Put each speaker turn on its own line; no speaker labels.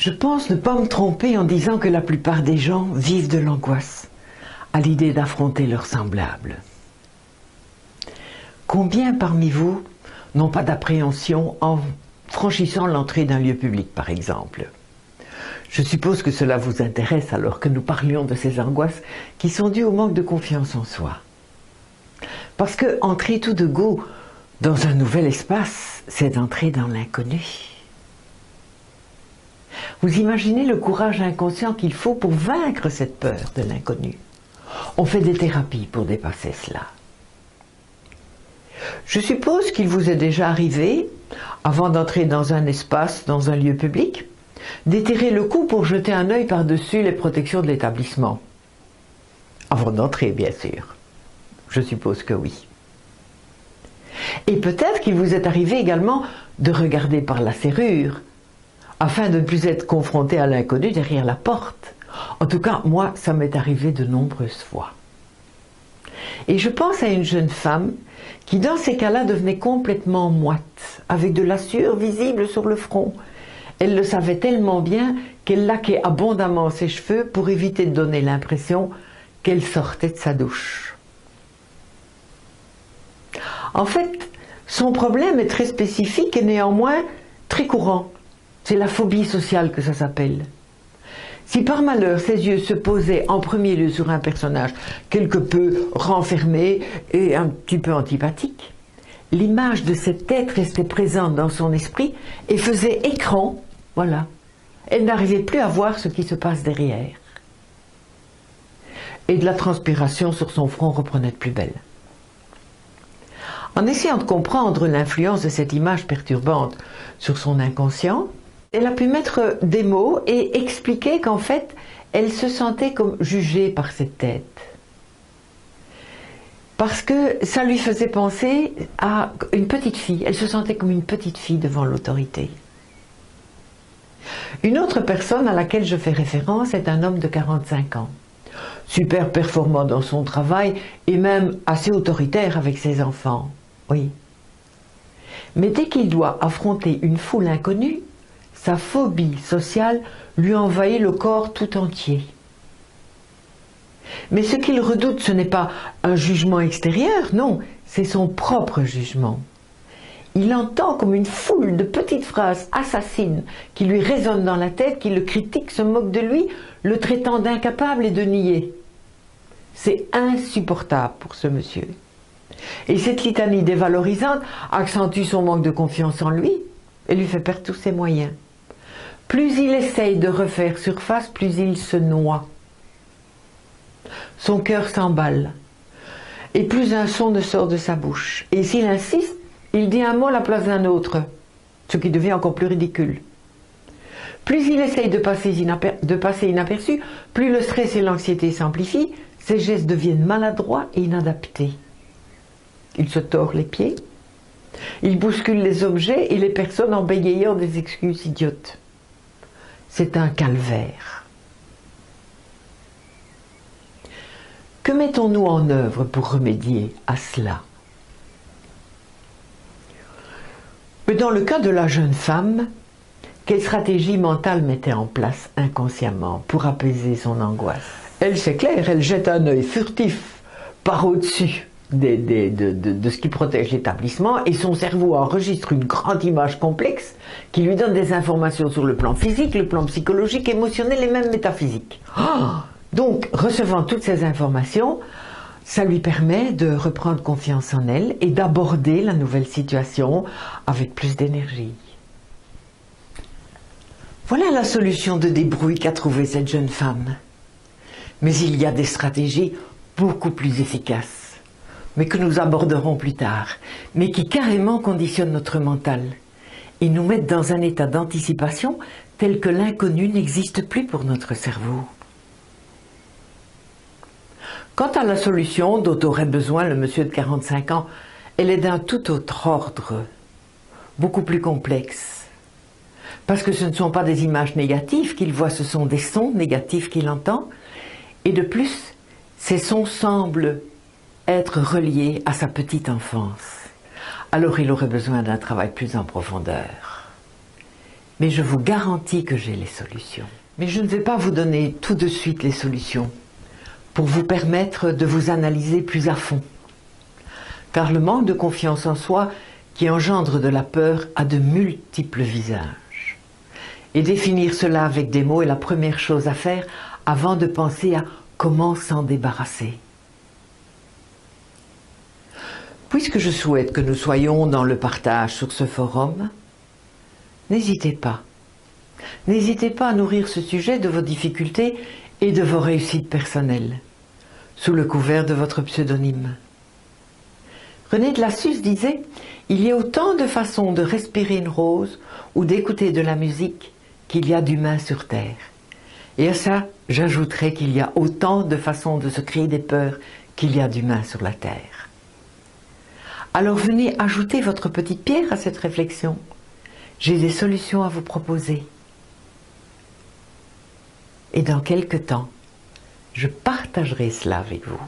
Je pense ne pas me tromper en disant que la plupart des gens vivent de l'angoisse à l'idée d'affronter leurs semblables. Combien parmi vous n'ont pas d'appréhension en franchissant l'entrée d'un lieu public, par exemple? Je suppose que cela vous intéresse alors que nous parlions de ces angoisses qui sont dues au manque de confiance en soi. Parce que entrer tout de go dans un nouvel espace, c'est entrer dans l'inconnu. Vous imaginez le courage inconscient qu'il faut pour vaincre cette peur de l'inconnu. On fait des thérapies pour dépasser cela. Je suppose qu'il vous est déjà arrivé, avant d'entrer dans un espace, dans un lieu public, d'étirer le cou pour jeter un œil par-dessus les protections de l'établissement. Avant d'entrer, bien sûr. Je suppose que oui. Et peut-être qu'il vous est arrivé également de regarder par la serrure, afin de ne plus être confronté à l'inconnu derrière la porte. En tout cas, moi, ça m'est arrivé de nombreuses fois. Et je pense à une jeune femme qui, dans ces cas-là, devenait complètement moite, avec de la sueur visible sur le front. Elle le savait tellement bien qu'elle laquait abondamment ses cheveux pour éviter de donner l'impression qu'elle sortait de sa douche. En fait, son problème est très spécifique et néanmoins très courant. C'est la phobie sociale que ça s'appelle. Si par malheur ses yeux se posaient en premier lieu sur un personnage quelque peu renfermé et un petit peu antipathique, l'image de cette tête restait présente dans son esprit et faisait écran, voilà. Elle n'arrivait plus à voir ce qui se passe derrière. Et de la transpiration sur son front reprenait de plus belle. En essayant de comprendre l'influence de cette image perturbante sur son inconscient, elle a pu mettre des mots et expliquer qu'en fait, elle se sentait comme jugée par cette tête. Parce que ça lui faisait penser à une petite fille. Elle se sentait comme une petite fille devant l'autorité. Une autre personne à laquelle je fais référence est un homme de 45 ans. Super performant dans son travail et même assez autoritaire avec ses enfants. Oui. Mais dès qu'il doit affronter une foule inconnue, sa phobie sociale lui envahit le corps tout entier. Mais ce qu'il redoute, ce n'est pas un jugement extérieur, non, c'est son propre jugement. Il entend comme une foule de petites phrases assassines qui lui résonnent dans la tête, qui le critiquent, se moquent de lui, le traitant d'incapable et de niais. C'est insupportable pour ce monsieur. Et cette litanie dévalorisante accentue son manque de confiance en lui et lui fait perdre tous ses moyens. Plus il essaye de refaire surface, plus il se noie. Son cœur s'emballe. Et plus un son ne sort de sa bouche. Et s'il insiste, il dit un mot à la place d'un autre, ce qui devient encore plus ridicule. Plus il essaye de passer inaperçu, plus le stress et l'anxiété s'amplifient, ses gestes deviennent maladroits et inadaptés. Il se tord les pieds, il bouscule les objets et les personnes en bégayant des excuses idiotes. C'est un calvaire. Que mettons-nous en œuvre pour remédier à cela? Mais dans le cas de la jeune femme, quelle stratégie mentale mettait en place inconsciemment pour apaiser son angoisse? Elle, c'est clair, elle jette un œil furtif par au-dessus de ce qui protège l'établissement et son cerveau enregistre une grande image complexe qui lui donne des informations sur le plan physique, le plan psychologique, émotionnel et même métaphysique. Donc, recevant toutes ces informations, ça lui permet de reprendre confiance en elle et d'aborder la nouvelle situation avec plus d'énergie. Voilà la solution de débrouille qu'a trouvée cette jeune femme. Mais il y a des stratégies beaucoup plus efficaces, mais que nous aborderons plus tard, mais qui carrément conditionnent notre mental et nous mettent dans un état d'anticipation tel que l'inconnu n'existe plus pour notre cerveau. Quant à la solution dont aurait besoin le monsieur de 45 ans, elle est d'un tout autre ordre, beaucoup plus complexe. Parce que ce ne sont pas des images négatives qu'il voit, ce sont des sons négatifs qu'il entend. Et de plus, ces sons semblent être reliés à sa petite enfance. Alors il aurait besoin d'un travail plus en profondeur. Mais je vous garantis que j'ai les solutions. Mais je ne vais pas vous donner tout de suite les solutions pour vous permettre de vous analyser plus à fond. Car le manque de confiance en soi qui engendre de la peur a de multiples visages. Et définir cela avec des mots est la première chose à faire avant de penser à comment s'en débarrasser. Puisque je souhaite que nous soyons dans le partage sur ce forum, n'hésitez pas. N'hésitez pas à nourrir ce sujet de vos difficultés et de vos réussites personnelles, sous le couvert de votre pseudonyme. René de Lassus disait « Il y a autant de façons de respirer une rose ou d'écouter de la musique qu'il y a d'humains sur terre. » Et à ça, j'ajouterais qu'il y a autant de façons de se créer des peurs qu'il y a d'humains sur la terre. Alors venez ajouter votre petite pierre à cette réflexion. J'ai des solutions à vous proposer. Et dans quelque temps, je partagerai cela avec vous.